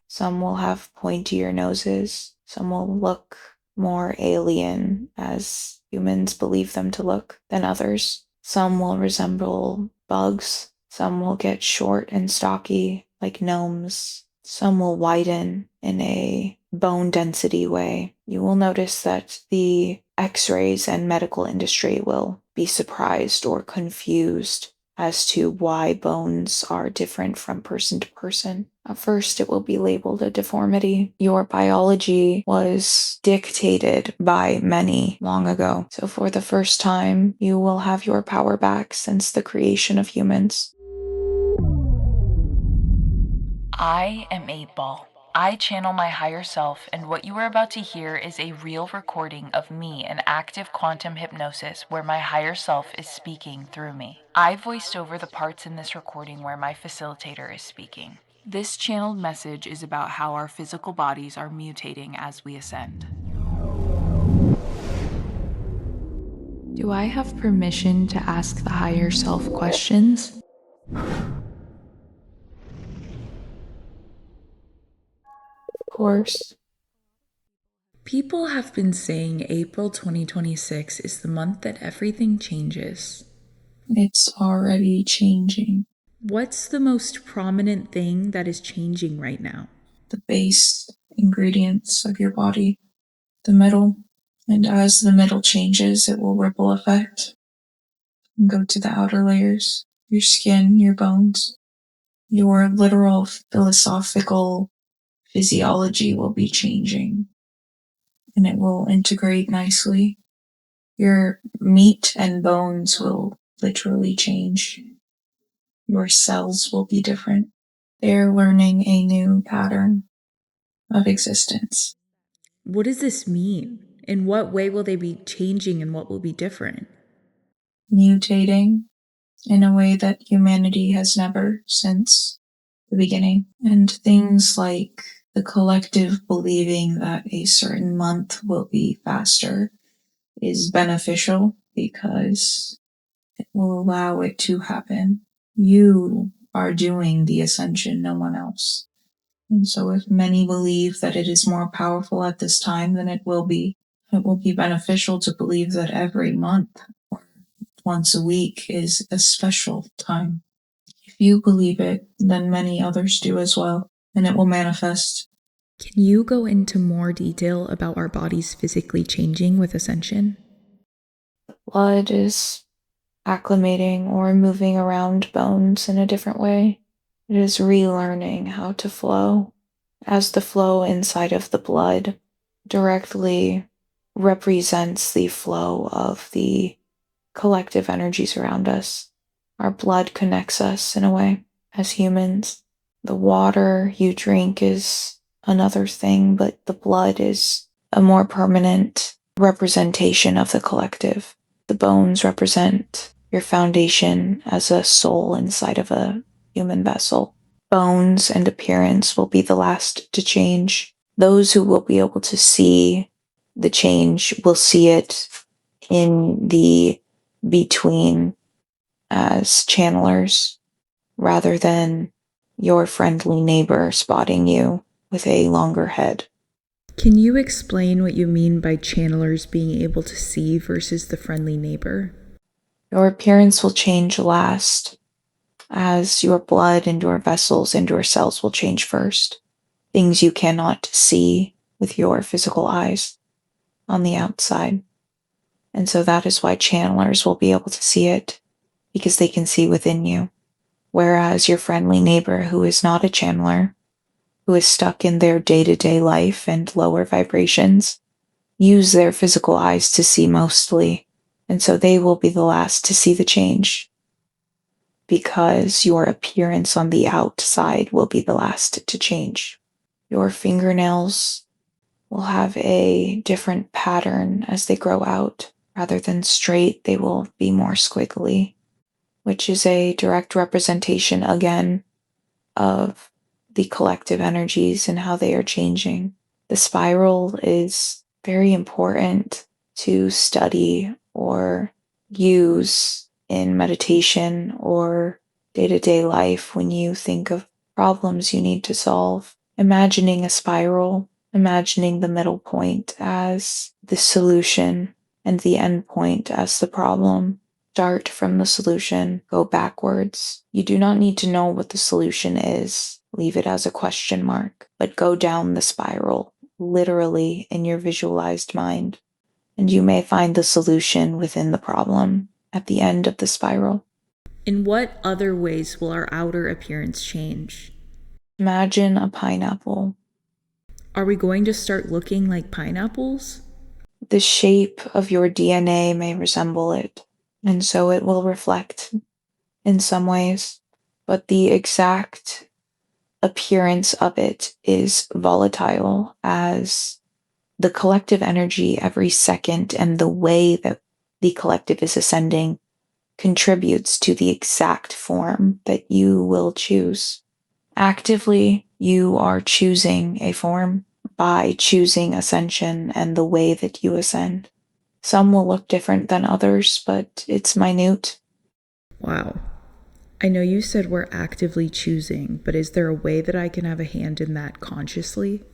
Some will have pointier noses. Some will look more alien, as humans believe them to look, than others. Some will resemble bugs. Some will get short and stocky, like gnomes. Some will widen in a bone density way. You will notice that the X-rays and medical industry will be surprised or confused as to why bones are different from person to person. At first, it will be labeled a deformity. Your biology was dictated by many long ago. So for the first time, you will have your power back since the creation of humans. I am 8 Ball. I channel my higher self, and what you are about to hear is a real recording of me in active quantum hypnosis where my higher self is speaking through me. I voiced over the parts in this recording where my facilitator is speaking. This channeled message is about how our physical bodies are mutating as we ascend. Do I have permission to ask the higher self questions? Of course. People have been saying April 2026 is the month that everything changes. It's already changing. What's the most prominent thing that is changing right now? The base ingredients of your body, the middle, and as the middle changes, it will ripple effect and go to the outer layers, your skin, your bones. Your literal philosophical physiology will be changing, and it will integrate nicely. Your meat and bones will literally change. Your cells will be different. They're learning a new pattern of existence. What does this mean? In what way will they be changing and what will be different? Mutating in a way that humanity has never since the beginning. And things like the collective believing that a certain month will be faster is beneficial because it will allow it to happen. You are doing the ascension, no one else. And so if many believe that it is more powerful at this time, then it will be beneficial to believe that every month or once a week is a special time. If you believe it, then many others do as well, and it will manifest. Can you go into more detail about our bodies physically changing with ascension? Blood is acclimating or moving around bones in a different way. It is relearning how to flow, as the flow inside of the blood directly represents the flow of the collective energies around us. Our blood connects us in a way as humans. The water you drink is another thing, but the blood is a more permanent representation of the collective. The bones represent your foundation as a soul inside of a human vessel. Bones and appearance will be the last to change. Those who will be able to see the change will see it in the between as channelers rather than your friendly neighbor spotting you with a longer head. Can you explain what you mean by channelers being able to see versus the friendly neighbor? Your appearance will change last, as your blood and your vessels and your cells will change first. Things you cannot see with your physical eyes on the outside. And so that is why channelers will be able to see it, because they can see within you. Whereas your friendly neighbor who is not a channeler, who is stuck in their day-to-day life and lower vibrations, use their physical eyes to see mostly, and so they will be the last to see the change, because your appearance on the outside will be the last to change. Your fingernails will have a different pattern as they grow out. Rather than straight, they will be more squiggly, which is a direct representation, again, of the collective energies and how they are changing. The spiral is very important to study or use in meditation or day-to-day life when you think of problems you need to solve, imagining a spiral, imagining the middle point as the solution and the end point as the problem. Start from the solution, go backwards. You do not need to know what the solution is. Leave it as a question mark, but go down the spiral, literally in your visualized mind. And you may find the solution within the problem at the end of the spiral. In what other ways will our outer appearance change? Imagine a pineapple. Are we going to start looking like pineapples? The shape of your DNA may resemble it, and so it will reflect in some ways, but the exact appearance of it is volatile, as the collective energy every second and the way that the collective is ascending contributes to the exact form that you will choose. Actively, you are choosing a form by choosing ascension and the way that you ascend. Some will look different than others, but it's minute. Wow. I know you said we're actively choosing, but is there a way that I can have a hand in that consciously?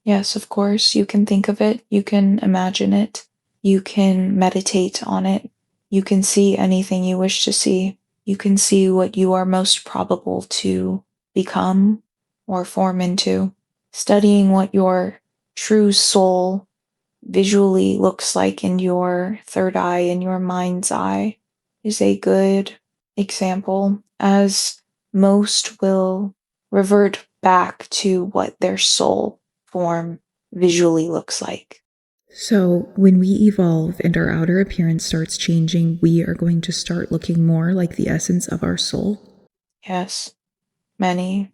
Yes, of course, you can think of it, you can imagine it, you can meditate on it, you can see anything you wish to see, you can see what you are most probable to become or form into. Studying what your true soul visually looks like in your third eye, in your mind's eye, is a good example, as most will revert back to what their soul form visually looks like. So, when we evolve and our outer appearance starts changing, we are going to start looking more like the essence of our soul? Yes, many.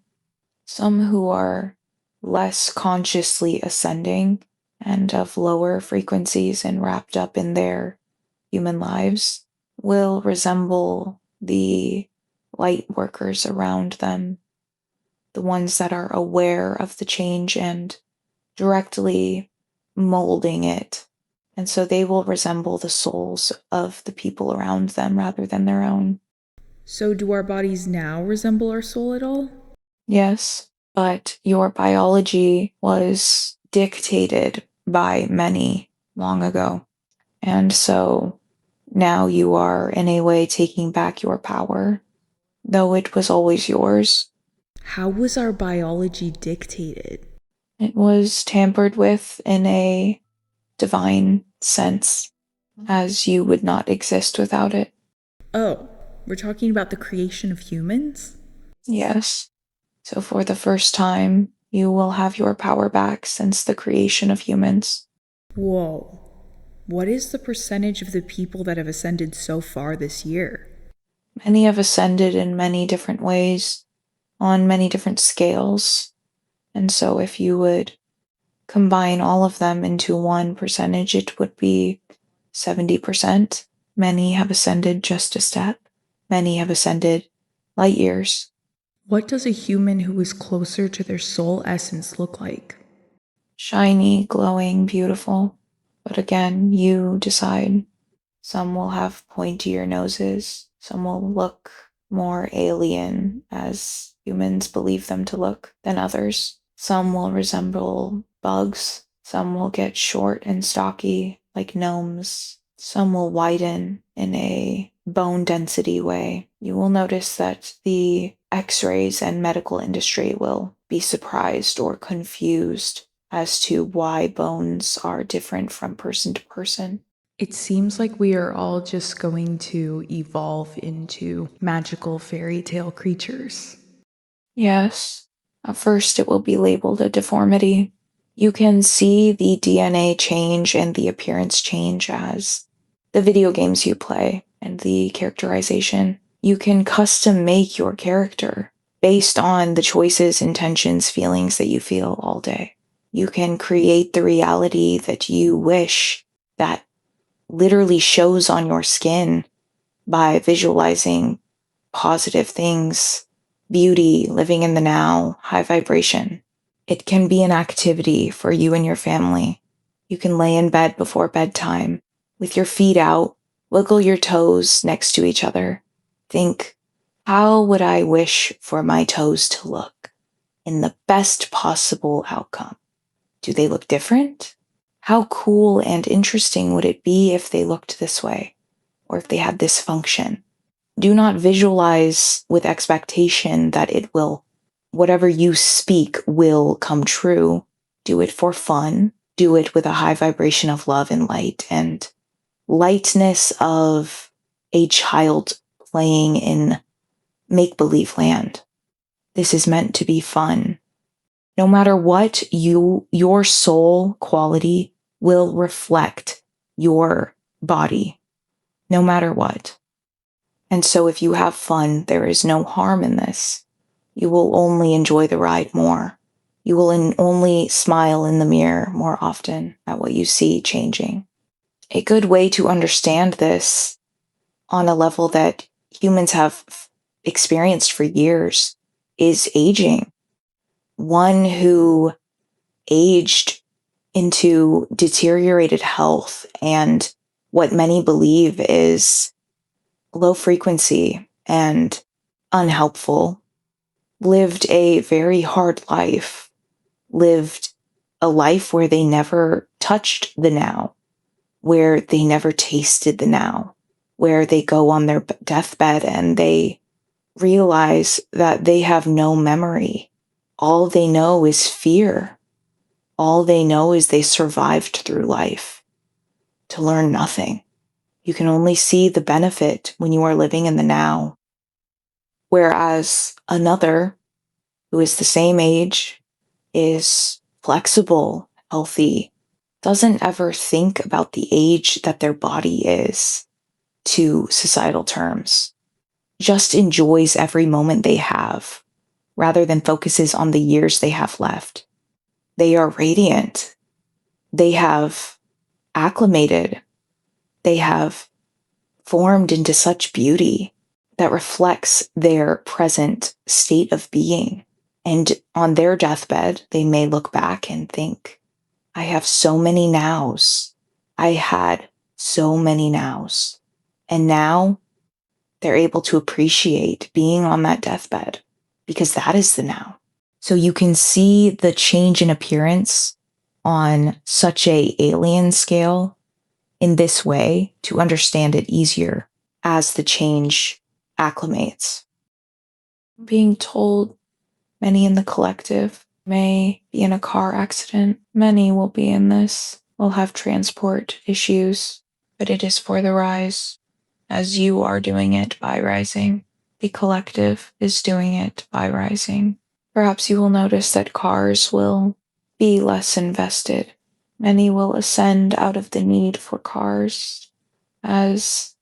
Some who are less consciously ascending and of lower frequencies and wrapped up in their human lives will resemble the light workers around them, the ones that are aware of the change and directly molding it. And so they will resemble the souls of the people around them rather than their own. So, do our bodies now resemble our soul at all? Yes, but your biology was dictated by many long ago. And so now you are, in a way, taking back your power, though it was always yours. How was our biology dictated? It was tampered with in a divine sense, as you would not exist without it. Oh, we're talking about the creation of humans? Yes. So for the first time, you will have your power back since the creation of humans. Whoa. What is the percentage of the people that have ascended so far this year? Many have ascended in many different ways, on many different scales. And so if you would combine all of them into one percentage, it would be 70%. Many have ascended just a step. Many have ascended light years. What does a human who is closer to their soul essence look like? Shiny, glowing, beautiful. But again, you decide. Some will have pointier noses. Some will look more alien, as humans believe them to look, than others. Some will resemble bugs. Some will get short and stocky, like gnomes. Some will widen in a bone density way. You will notice that the X-rays and medical industry will be surprised or confused as to why bones are different from person to person. It seems like we are all just going to evolve into magical fairy tale creatures. Yes. At first, it will be labeled a deformity. You can see the DNA change and the appearance change as the video games you play and the characterization. You can custom make your character based on the choices, intentions, feelings that you feel all day. You can create the reality that you wish that literally shows on your skin by visualizing positive things, beauty, living in the now, high vibration. It can be an activity for you and your family. You can lay in bed before bedtime with your feet out, wiggle your toes next to each other. Think, how would I wish for my toes to look? in the best possible outcome. Do they look different? How cool and interesting would it be if they looked this way, or if they had this function? Do not visualize with expectation that whatever you speak will come true. Do it for fun. Do it with a high vibration of love and light and lightness of a child playing in make-believe land. This is meant to be fun. No matter what, your soul quality will reflect your body, no matter what. And so if you have fun, there is no harm in this. You will only enjoy the ride more. You will only smile in the mirror more often at what you see changing. A good way to understand this on a level that humans have experienced for years is aging. One who aged into deteriorated health and what many believe is low frequency and unhelpful, lived a very hard life, lived a life where they never touched the now, where they never tasted the now, where they go on their deathbed and they realize that they have no memory. All they know is fear. All they know is they survived through life to learn nothing. You can only see the benefit when you are living in the now. Whereas another who is the same age, is flexible, healthy, doesn't ever think about the age that their body is to societal terms, just enjoys every moment they have rather than focuses on the years they have left. They are radiant. They have acclimated. They have formed into such beauty that reflects their present state of being. And on their deathbed, they may look back and think, I have so many nows. I had so many nows. And now they're able to appreciate being on that deathbed because that is the now. So you can see the change in appearance on such a alien scale in this way to understand it easier as the change acclimates. Being told many in the collective may be in a car accident. Many will be in this, will have transport issues, but it is for the rise, as you are doing it by rising. The collective is doing it by rising. Perhaps you will notice that cars will be less invested. Many will ascend out of the need for cars, as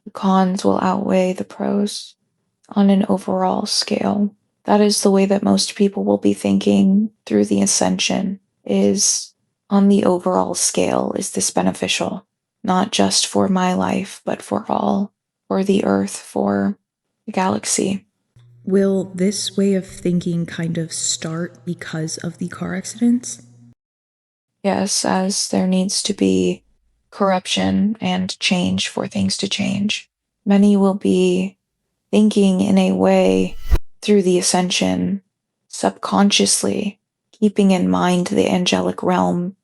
the cons will outweigh the pros on an overall scale. That is the way that most people will be thinking through the ascension, is on the overall scale, is this beneficial? Not just for my life, but for all, for the earth, for the galaxy. Will this way of thinking kind of start because of the car accidents? Yes, as there needs to be corruption and change for things to change. Many will be thinking in a way through the ascension, subconsciously, keeping in mind the angelic realm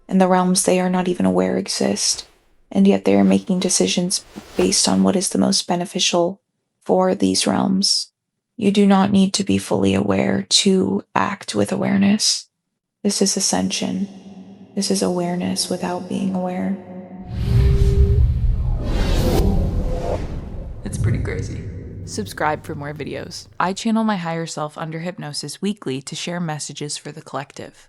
and the realms they are not even aware exist, and yet they are making decisions based on what is the most beneficial for these realms. You do not need to be fully aware to act with awareness. This is ascension. This is awareness without being aware. It's pretty crazy. Subscribe for more videos. I channel my higher self under hypnosis weekly to share messages for the collective.